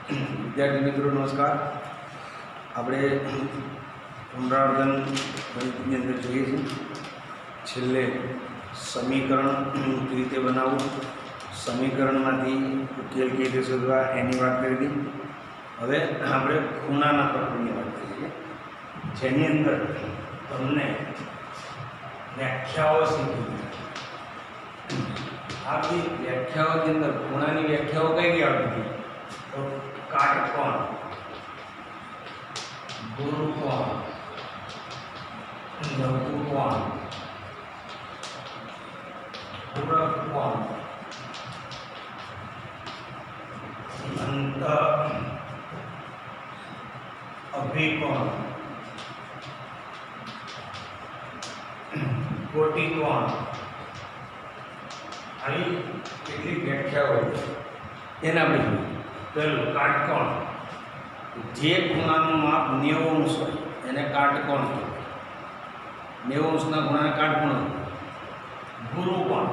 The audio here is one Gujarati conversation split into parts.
विद्यार्थी मित्रों नमस्कार। આપણે પુનરાવર્તન ગણિતની અંદર જોઈએ છીએ છેલ્લે સમીકરણ કેવી રીતે બનાવવું, સમીકરણમાંથી ઉકેલ કેવી રીતે શોધવા એની વાત કરી હતી। હવે આપણે ખૂણાના પ્રકરણની વાત કરીએ જેની અંદર તમને વ્યાખ્યાઓ શીખવી। આ બધી વ્યાખ્યાઓની અંદર ખૂણાની વ્યાખ્યાઓ કઈ કઈ આવતી હતી? તો કાટકોણ, ગુરુકોણ, લઘુકોણ, પૂરકકોણ, અંત અભિકોણ, કોટિકોણ, આવી કેટલીક વ્યાખ્યાઓ એના પછી પહેલું કાટકોણ, જે ખૂણાનું માપ 90 અંશ હોય એને કાટકોણ કહેવાય। 90 અંશના ખૂણાને કાટકોણ કહેવાય। ગુરુકોણ,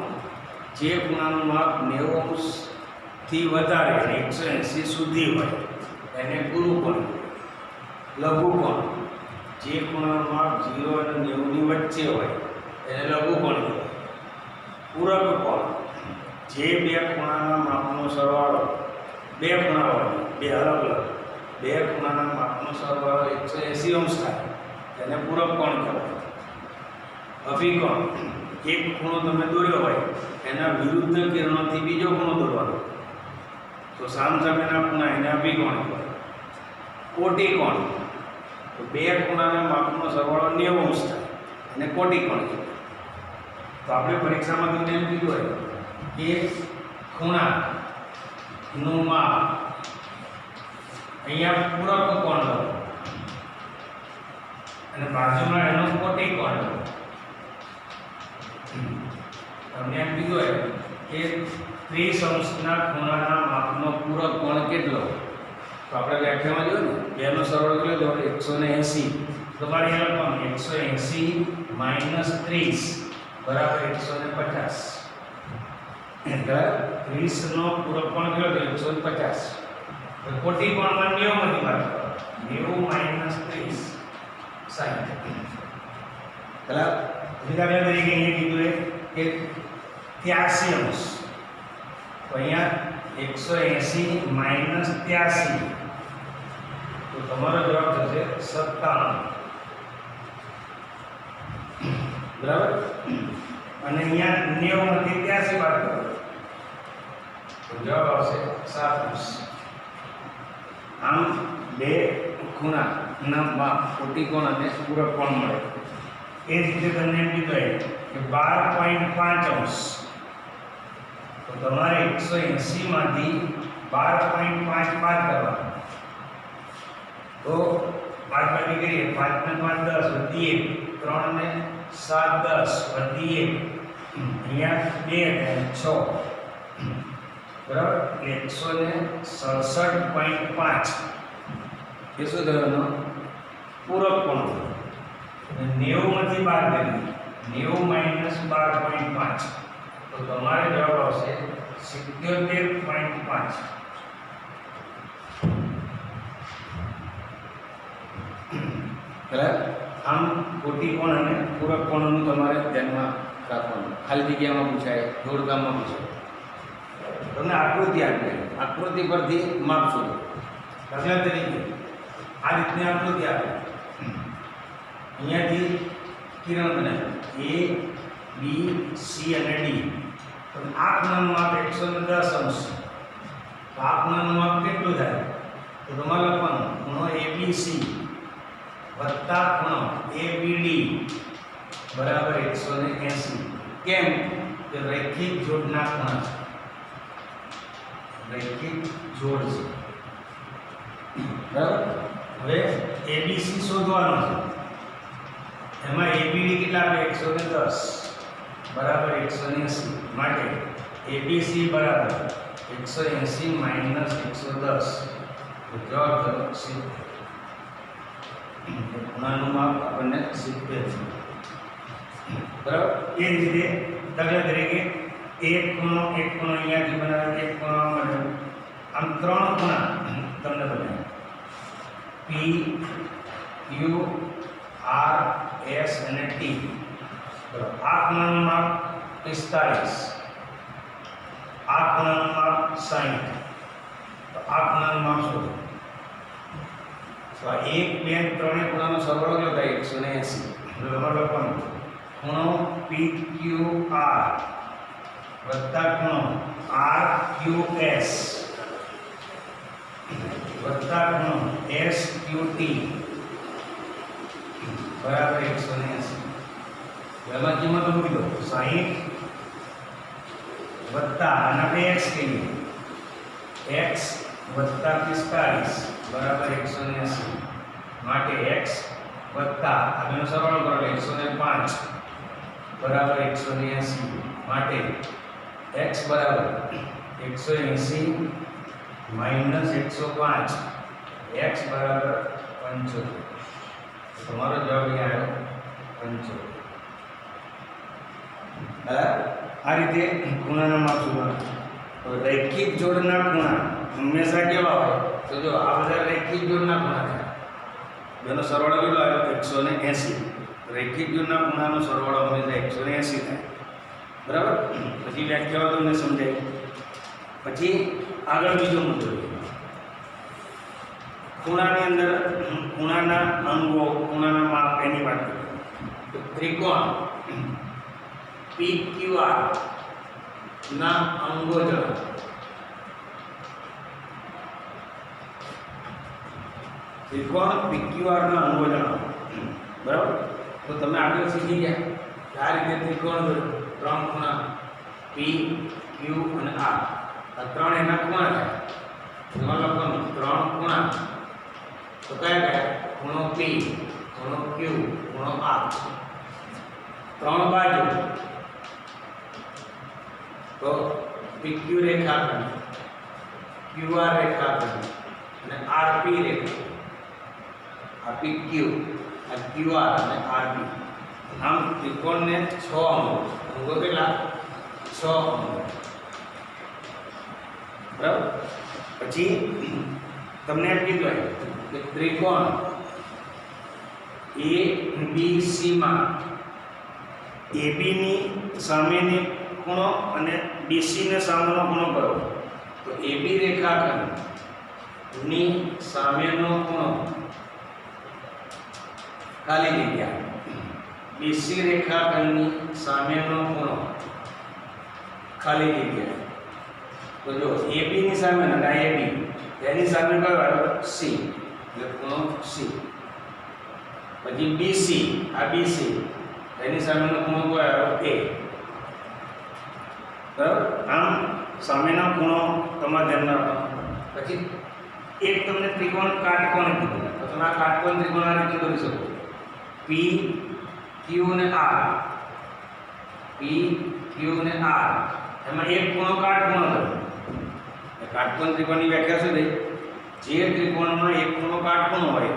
જે ખૂણાનું માપ 90 અંશથી વધારે 180 સુધી હોય એને ગુરુકોણ કહેવાય। લઘુકોણ, જે ખૂણાનું માપ 0 અને 90ની વચ્ચે હોય એને લઘુકોણ કહેવાય। પૂરકકોણ, જે બે ખૂણાના માપનો સરવાળો, બે ખૂણા હોય, બે અલગ અલગ બે ખૂણાના માપનો સરવાળો 180 અંશ થાય તેને પૂરકકોણ કહેવાય। અભિકોણ, એક ખૂણો તમે દોર્યો હોય એના વિરુદ્ધ કિરણોથી બીજો ખૂણો દોરવાનો તો સામસામેના ખૂણા એને અભિકોણ કહેવાય। કોટિકોણ, તો બે ખૂણાના માપનો સરવાળો 90 અંશ થાય એને કોટિકોણ કહેવાય। તો આપણે પરીક્ષામાં તમને એમ કીધું હોય કે ખૂણાનું માપ અહીંયા પૂરક કોણ લો અને બાજુમાં એનો કોટિકોણ લો। તમને એમ કીધું હોય કે 30 અંશના ખૂણાના માપનો પૂરક કોણ કેટલો? તો આપણે વ્યાખ્યામાં જોયું ને બેનો સરવાળો કેટલો થયો? 180। તમારે અહીંયા લખવાનું 180 માઇનસ 30 બરાબર 150। એટલે 30 નો પૂરક કોણ કેટલો થયો? 150। કોટિકોણમાં 90 માંથી બાદ કરો, 90 માઇનસ 30 60। બરાબર। ઉદાહરણ તરીકે અહીંયા કીધું કે 83 અંશ, તો અહીંયા 180 માઇનસ 83 તો તમારો જવાબ થશે 57। બરાબર। અને અહીંયા 90 માંથી 83 બાદ કરો તો જવાબ આવશે 7 અંશ। આમ બે ખૂણાના માપ કોટિકોણ અને પૂરકકોણ મળે। એ જ રીતે તમને એમ કીધું કે 12.5 અંશ, તો તમારે 180 માંથી 12.5 બાદ કરવાનો તો બાદબાકી કરીએ 5 ને 5 10 વધી 1, 3 ને 7 10 વધી 1, અહીંયા 2 અને 6 બરાબર 167.5 એ શું થયો? પૂરક કોણ। 90 માંથી 12 કરીએ 90 માઇનસ 12.5 તો તમારે જવાબ આવશે 77.5। બરાબર। આમ કોટિકોણ અને પૂરક કોણનું તમારે ધ્યાનમાં રાખવાનું। ખાલી જગ્યામાં પૂછાય, જોડકામમાં પૂછાય। તમને આકૃતિ આપી, આકૃતિ પરથી માપ શોધો। દાખલા તરીકે આ રીતની આકૃતિ આપે, અહીંયાથી કિરણ બને A, B, C અને D, તો આ ખૂણાનું માપ 110 અંશ, તો આ ખૂણાનું માપ કેટલું થાય? તો તમારે લખવાનું ખૂણો ABC વત્તા ખૂણો ABD બરાબર 180। કેમ? કે રૈખિક જોડના ખૂણા છે, રૈખિક જોડ છે। બરાબર। હવે ABC શોધવાનો છે, એમાં ABD કેટલા આપે? 110 બરાબર 180 માટે ABC બરાબર 180 માઇનસ 110 તો જવાબ થયો 70। ખૂણાનું માપ આપણને 70 છે। બરાબર। એ જ રીતે દાખલા તરીકે એક ખૂણો અહીંયાથી બનાવે, એક ખૂણો આમ ત્રણ ખૂણા તમને બતાવ્યું. પી ક્યુ આર એસ અને ટી. બરાબર. આ ખૂણાનું માપ 45, આ ખૂણાનું માપ 60. તો આ ખૂણાનું માપ શું? તો 1, 2, 3 ખૂણાનો સરવાળો કેટલો થાય? 180. તમારે લખવાનું ખૂણો પી ક્યુ આર વત્તા ખૂણો આર ક્યુ એસ વત્તા ખૂણો એસ ક્યુ ટી બરાબર 180. એમાં કિંમત મૂકી દો. 60 વત્તા અને આપણે એક્સ કહીએ, એક્સ વત્તા 45 બરાબર 180. માટે એક્સ વત્તા આનો સરવાળો કરો એટલે 105 બરાબર 180. માટે x બરાબર 180 માઈનસ 105, x બરાબર 75. તમારો જવાબ અહીંયા આવ્યો 75. આ રીતે ખૂણાના માપ શોધવાના. તો રૈખિક જોડના ખૂણા હંમેશા કેવા હોય? તો જો આ બધા રૈખિક જોડના ખૂણા છે, જેનો સરવાળો કેટલો આવ્યો? 180. રૈખિક જોડના ખૂણાનો સરવાળો હંમેશા 180 થાય. બરાબર. પછી વ્યાખ્યાઓ તમને સમજાય. પછી આગળ બીજો મુદ્દો, ખૂણાની અંદર ખૂણાના અંગો, ખૂણાના માપ એની વાત કરીએ. તો ત્રિકોણ PQR ના અંગો જણાવો. ત્રિકોણ PQR ના અંગો જણાવો. બરાબર. તો તમે આગળ શીખી ગયા આ રીતે ત્રિકોણ ત્રણ ખૂણા P, Q અને R. આ ત્રણ એના ખૂણા છે. એમાં લખવાનું ત્રણ ખૂણા. તો કયા કયા? ખૂણો P, ખૂણો Q, ખૂણો R. ત્રણ બાજુ તો PQ રેખાખંડ, QR રેખાખંડ અને RP રેખાખંડ. આ PQ, આ QR અને RP. આમ ત્રિકોણને 6 અંગો. અંગો કેટલા? 6 અંગો. બરાબર. પછી તમને એમ કીધું કે ત્રિકોણ ABC માં AB ની સામેની ખૂણો અને BC ને સામેનો ખૂણો કરો. તો AB રેખાખંડ ની સામેનો ખૂણો ખાલી જગ્યા, BC રેખાખંડની સામેનો ખૂણો ખાલી જગ્યા. તો જો AB ની સામે ને આ AB એની સામે કયો આવ્યો? C, એટલે ખૂણો C. પછી BC, આ BC એની સામેનો ખૂણો કયો આવ્યો? A. બરાબર. આમ સામેનો ખૂણો તમારે ધ્યાનમાં રાખવાનો. પછી એક તમને ત્રિકોણ કાટકોણ કીધું, તો તમે આ કાટકોણ ત્રિકોણ આ રીતે દોરી શકો. P, Q અને R, P, Q અને R. એમાં એક ખૂણો કાટકોણ હતો. કાટકોણ ત્રિકોણની વ્યાખ્યા શું થઈ? જે ત્રિકોણમાં એક ખૂણો કાટકોણ હોય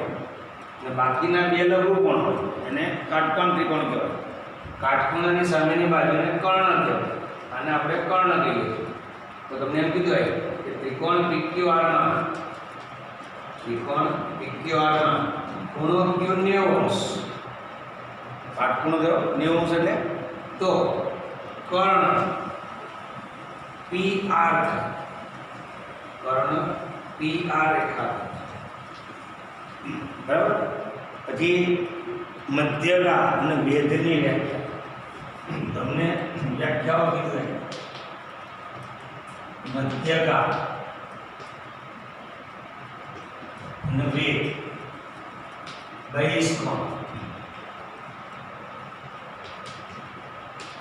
અને બાકીના બે લઘુકોણ હોય એને કાટકોણ ત્રિકોણ કહેવાય. કાટકોણની સામેની બાજુને કર્ણ કહેવાય. આને આપણે કર્ણ કહીએ. તો તમને એમ કીધું હોય કે ત્રિકોણ PQR માં ખૂણો Q 90°. કાટખૂણો થયો 90° એટલે તો કર્ણ PR, કર્ણ PR રેખા. બરાબર. પછી મધ્યગા અને વેધની વ્યાખ્યા. તમને વ્યાખ્યાઓ કીધું. મધ્યગા અને વેધ, બહિષ્કોણ,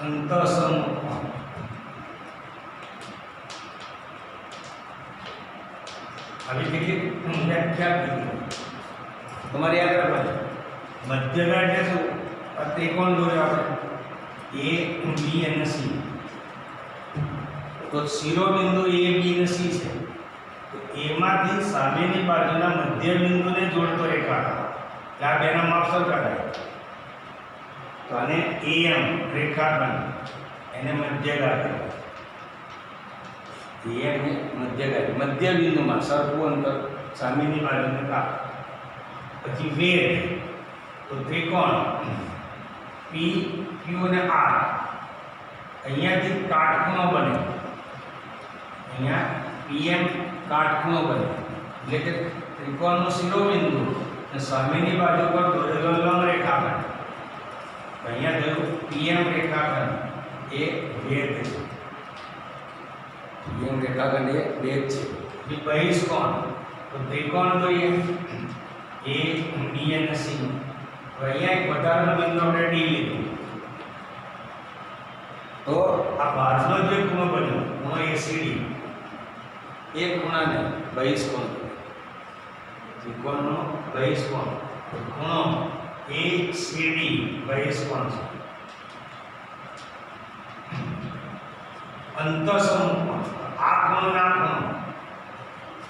અંતઃસમકોણ, આવી કેટલીક વ્યાખ્યા કીધી. તમારે યાદ રાખવાનું મધ્યગા એટલે શું? આ ત્રિકોણ દોર્યો આપણે A, B અને C. તો શિરોબિંદુ A, B અને C છે. તો એમાંથી સામેની બાજુના મધ્ય બિંદુને જોડતો રેખાખંડ. આ બેના માપ સરખા થાય. તો આને AM રેખાખંડ, એને મધ્યગા કહેવાય. એ અને મધ્યગાડી મધ્ય બિંદુમાં સરખું અંતર સામેની બાજુને કાપ. પછી વેધ તો ત્રિકોણ પી ક્યુ અને આર અહીંયાથી કાટખૂણો બને. અહીંયા પીએમ કાટખૂણો બને એટલે કે ત્રિકોણનો શિરોબિંદુ અને સામેની બાજુ પર દોરેલો લંબ રેખાખંડ. અહીંયા થયું પીએમ રેખાખંડ એ વેધ છે. પીએમ રેખાખંડ એ વેધ છે. બહિષ્કોણ તો ત્રિકોણ જોઈએ એ બી અને સી. તો અહીંયા એક વધારાનો બિંદુ આપણે ડી લીધું. તો આ બાજુનો જે ખૂણો બન્યો ખૂણો એસીડી એ ખૂણાને બહિષ્કોણ. ત્રિકોણનો બહિષ્કોણ ખૂણો એસીડી બહિષ્કોણ છે. અંતઃસમૂહ કોણ આ ખૂણો ના ખૂણો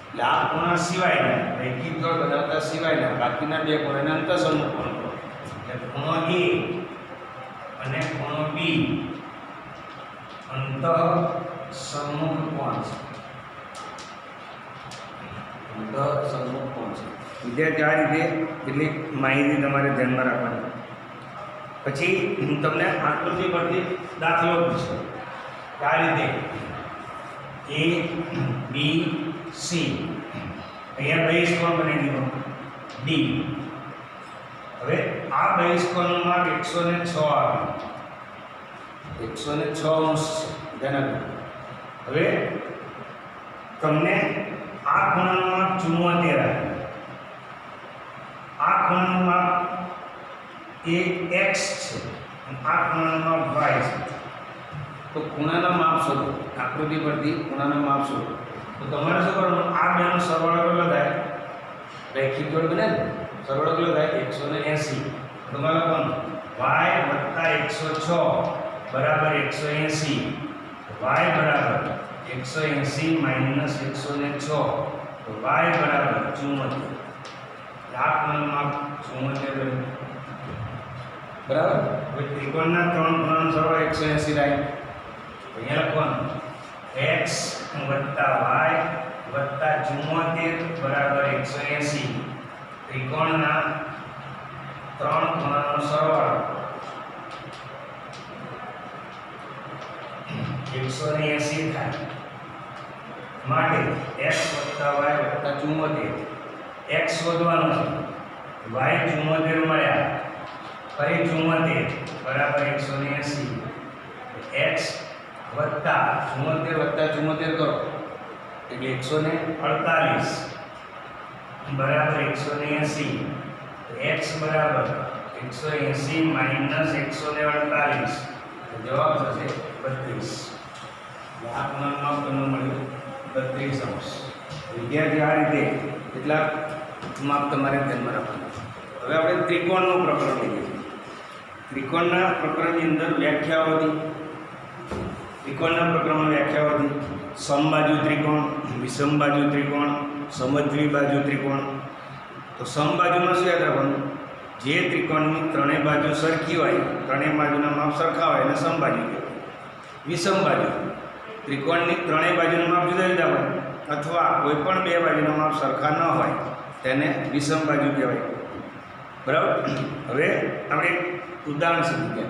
એટલે આ ખૂણા સિવાયના રૈખિક જોડ બનાવતા સિવાયના બાકીના બે ખૂણાને અંતઃસમૂહ કોણ કહે. એટલે ખૂણો એ અને ખૂણો બી અંતઃસમૂહ કોણ છે. અંતઃસમૂહ કોણ છે. વિદ્યાર્થી આ રીતે કેટલીક માહિતી તમારે ધ્યાનમાં રાખવાની. પછી હું તમને આકૃતિ પરથી દાખલો પૂછું. આ રીતે એ બી સી અહીંયા બહિષ્કોણ બની દીધો ડી. હવે આ બહિષ્કોણનું માપ 106 આવે. 106 અંશ છે. હવે તમને આ ખૂણાનું માપ 74 આવે. આ ખૂણાનું માપ એ x છે અને આ ખૂણાનું માપ y છે. તો ખૂણાના માપ શોધો. આકૃતિ પરથી ખૂણાના માપ શોધો. તો તમારે શું કરવાનું આ બેનો સરવાળો કેટલો થાય? રૈખિક જોડ બને ને સરવાળો કેટલો થાય? 180. તમારે લખવાનું y + 106 બરાબર 180. y બરાબર 180 - 106 તો y બરાબર 74. આ ખૂણાનું માપ 74 બને. બરાબર. હવે ત્રિકોણના ત્રણ ખૂણાનો સરવાળો 180 થાય. અહીંયા લખવાનું x + y + 74 બરાબર 180. ત્રિકોણના ત્રણ ખૂણાનો સરવાળો 180 થાય. માટે x + y + 74 x શોધવાનો છે. y 74 મળ્યા ફરી 74 બરાબર 180. x વત્તા 74 + 74 કરો એટલે 148 બરાબર 180. x બરાબર 180 - 148 જવાબ થશે 32. આ ખૂણાનું માપ તમને મળ્યું 32 અંશ. વિદ્યાર્થી આ રીતે કેટલાક માપ તમારે ધ્યાનમાં રાખવાના. હવે આપણે ત્રિકોણનું પ્રકરણ લઈએ. ત્રિકોણના પ્રકરણની અંદર વ્યાખ્યાઓ હતી. ત્રિકોણના પ્રકરણમાં વ્યાખ્યાઓ હતી. સમબાજુ ત્રિકોણ, વિષમબાજુ ત્રિકોણ, સમદ્વિબાજુ ત્રિકોણ. તો સમબાજુમાં શું યાદ રાખવાનું? જે ત્રિકોણની ત્રણેય બાજુ સરખી હોય, ત્રણેય બાજુના માપ સરખા હોય એને સમબાજુ કહેવાય. વિષમબાજુ ત્રિકોણની ત્રણેય બાજુના માપ જુદા જુદા હોય અથવા કોઈ પણ બે બાજુના માપ સરખા ન હોય તેને વિષમબાજુ કહેવાય. બરાબર. હવે આપણે ઉદાહરણ સમજીએ.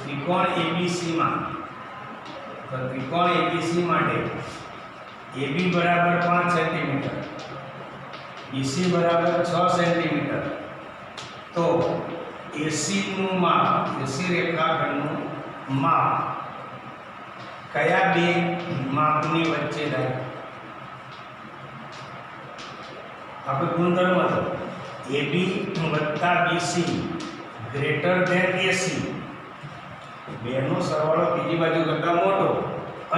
ત્રિકોણ એબીસીમાં ત્રિકોણ એબીસી માટે AB બરાબર 5 સેન્ટીમીટર, BC બરાબર 6 સેન્ટીમીટર. તો AC નું માપ, AC રેખાખંડનું માપ કયા બે માપની વચ્ચે થાય? આપણે ગુણધર્મ હતો AB + BC greater than AC. બેનો સરવાળો બીજી બાજુ કરતાં મોટો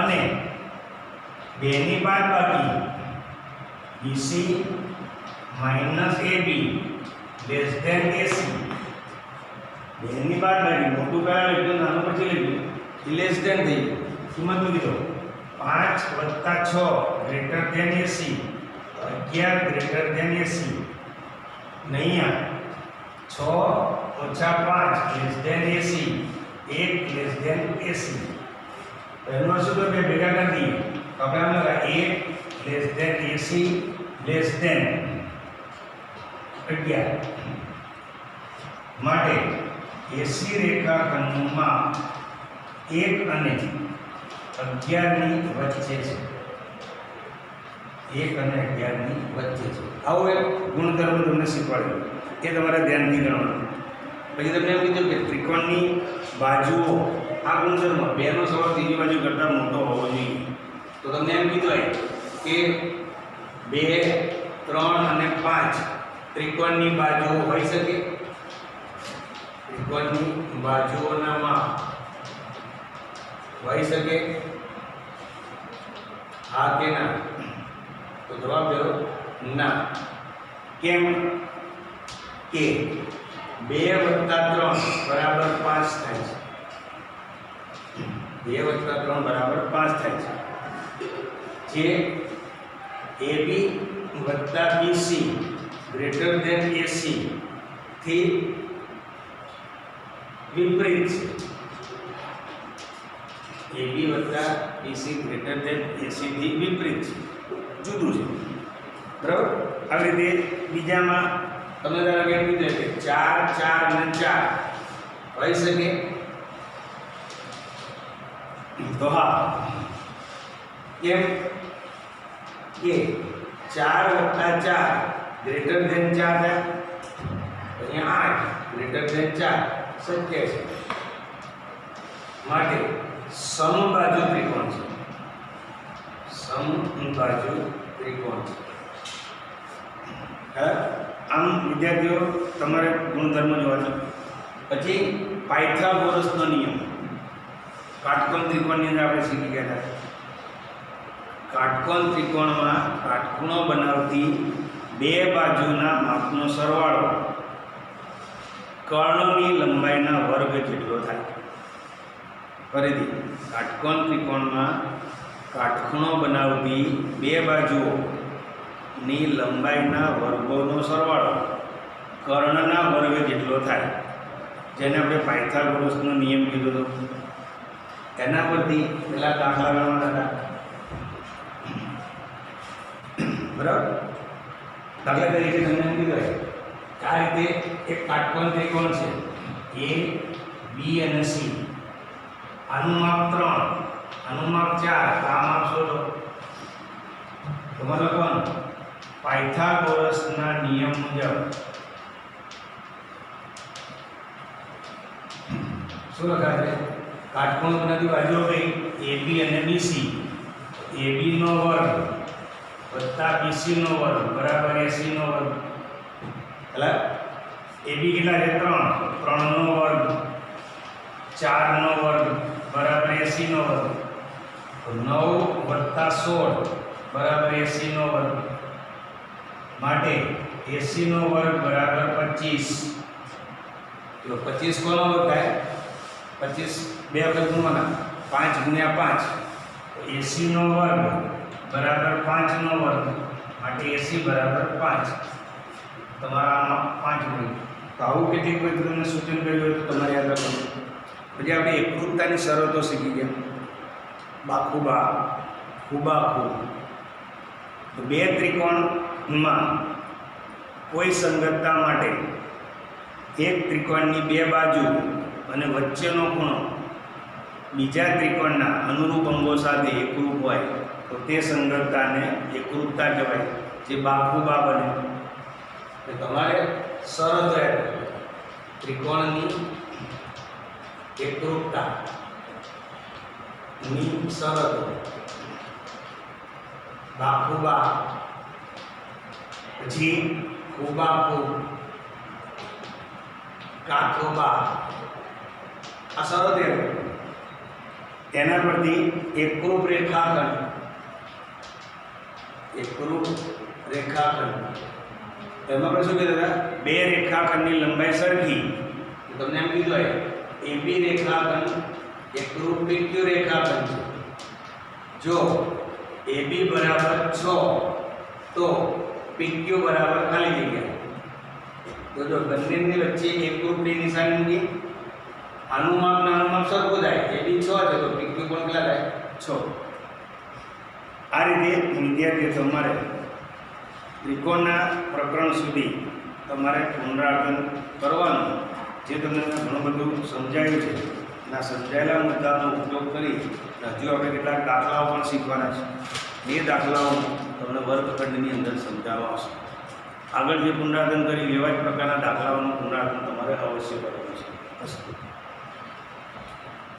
અને બેની બાદબાકી BC - AB less than AC. બેની બાદબાકી મોટું કયા લીધું નાનું પછી લીધું એ લેસ ધેન થઈ ગયું. કિંમત મૂકી દો 5 + 6 greater than AC. 11 greater than AC. નહીં 6 - 5 less than AC. 1 less than AC. એનો શું તો બે ભેગા કરી દઈએ તો આપણે આમ લખા 1 less than AC less than 11 માટે AC રેખાખંડમાં 1 અને 11 ની વચ્ચે છે. 1 અને 11 ની વચ્ચે છે. આવો એક ગુણધર્મ તમને શીખવાડ્યો કે તમારે ધ્યાનથી ગણવાનું. પછી તમને એમ કીધું કે ત્રિકોણની બાજુઓ આ ગુણધર્મ બેનો સરવાળો ત્રીજી બાજુ કરતાં મોટો હોવો જોઈએ. તો તમને એમ કીધું કે 2, 3 અને 5 ત્રિકોણની બાજુઓ હોઈ શકે. ત્રિકોણની બાજુઓના માપ હોઈ શકે, હા કે ના? તો જવાબ દો ના. કેમ? કે 2 + 3 = 5 થાય છે. 2 + 3 = 5 થાય છે. જે AB + BC > AC થી વિપરીત છે. AB + BC > AC થી વિપરીત છે, જુદું છે. બરાબર? આવી રીતે બીજામાં તમે ધારો કે કીધું કે 4, 4 અને 4 હોઈ શકે. તો હા, કેમ? કે 4 + 4 > 4 થાય. અહીંયા 8 > 4 શક્ય છે. માટે સમબાજુ ત્રિકોણ છે. સમબાજુ ત્રિકોણ છે. આમ વિદ્યાર્થીઓ તમારે ગુણધર્મ જોવાનો. પછી પાયથાગોરસનો નિયમ કાટકોણ ત્રિકોણની અંદર આપણે શીખી ગયા હતા. કાટકોણ ત્રિકોણમાં કાટખૂણો બનાવતી બે બાજુના માપનો સરવાળો કર્ણની લંબાઈના વર્ગ જેટલો થાય. ફરીથી, કાટકોણ ત્રિકોણમાં કાટખૂણો બનાવતી બે બાજુઓની લંબાઈના વર્ગોનો સરવાળો કર્ણના વર્ગ જેટલો થાય, જેને આપણે પાયથાગોરસનો નિયમ કીધો હતો. એના પરથી પેલા દાખલા ગણવાના હતા. બરાબર? દાખલા તરીકે તમને એમ કીધું કે આ રીતે એક કાટકોણ ત્રિકોણ છે, A, B અને C. આનું માપ 3, આનું માપ 4, આ માપ શોધો. તમારે કોણ પાયથાગોરસના નિયમ મુજબ શું લખાય છે? કાટકોણ બનાવતી બાજુઓ કઈ? AB અને BC. AB નો વર્ગ વત્તા BC નો વર્ગ બરાબર AC નો વર્ગ. એટલે AB કેટલા છે? 3. 3 નો વર્ગ 4 નો વર્ગ બરાબર AC નો વર્ગ. 9 વત્તા 16 બરાબર AC નો વર્ગ. માટે AC નો વર્ગ બરાબર 25. તો 25 કોનો વર્ગ થાય? 25 બે વખત ગુણવાના. 5 × 5 AC નો વર્ગ બરાબર 5 નો વર્ગ. માટે AC બરાબર 5. તમારા 5 મળી. તો આવું કેટલીક વખત તમને સૂચન કર્યું હોય તો તમારે યાદ રાખવાનું. પછી આપણે એકરૂપતાની શરતો શીખી ગયા. બાખુબા, ખૂબાખૂબ. તો બે ત્રિકોણમાં કોઈ સંગતતા માટે એક ત્રિકોણની બે બાજુ અને વચ્ચેનો ખૂણો બીજા ત્રિકોણના અનુરૂપ અંગો સાથે એકરૂપ હોય તો તે સંગતતાને એકરૂપતા કહેવાય, જે બાખુબા બને. તમારે શરત યાદ ત્રિકોણની એકરૂપતા ની શરતો. બાખુબા, પછી ખૂબાખૂબ, કાઠોબા, આ શરત યાદ. તેના પરથી એકરૂપ રેખાખંડ, એકરૂપ રેખાખંડ એમાં આપણે શું કહેતા હતા? બે રેખાખંડની લંબાઈ સરખી. તમને એમ કીધું હોય AB રેખાખંડ એકરૂપ PQ રેખાખંડ છે. જો AB બરાબર 6 તો PQ બરાબર ખાલી જગ્યા. તો જો બંનેની વચ્ચે એકરૂપની નિશાની મૂકી, આનું માપ ને આનું માપ સરખું થાય. AB 6 છે તો PQ પણ કેટલા થાય? 6. આ રીતે વિદ્યાર્થીઓ તમારે ત્રિકોણના પ્રકરણ સુધી તમારે પુનરાવર્તન કરવાનું, જે તમને ઘણું બધું સમજાયું છે. અને સમજાયેલા મુદ્દાનો ઉપયોગ કરી હજુ આપણે કેટલાક દાખલાઓ પણ શીખવાના છે. એ દાખલાઓ તમને વર્ગખંડની અંદર સમજાવવા આવશે. આગળ જે પુનરાવર્તન કરી એવા જ પ્રકારના દાખલાઓનું પુનરાવર્તન તમારે અવશ્ય કરવાનું છે.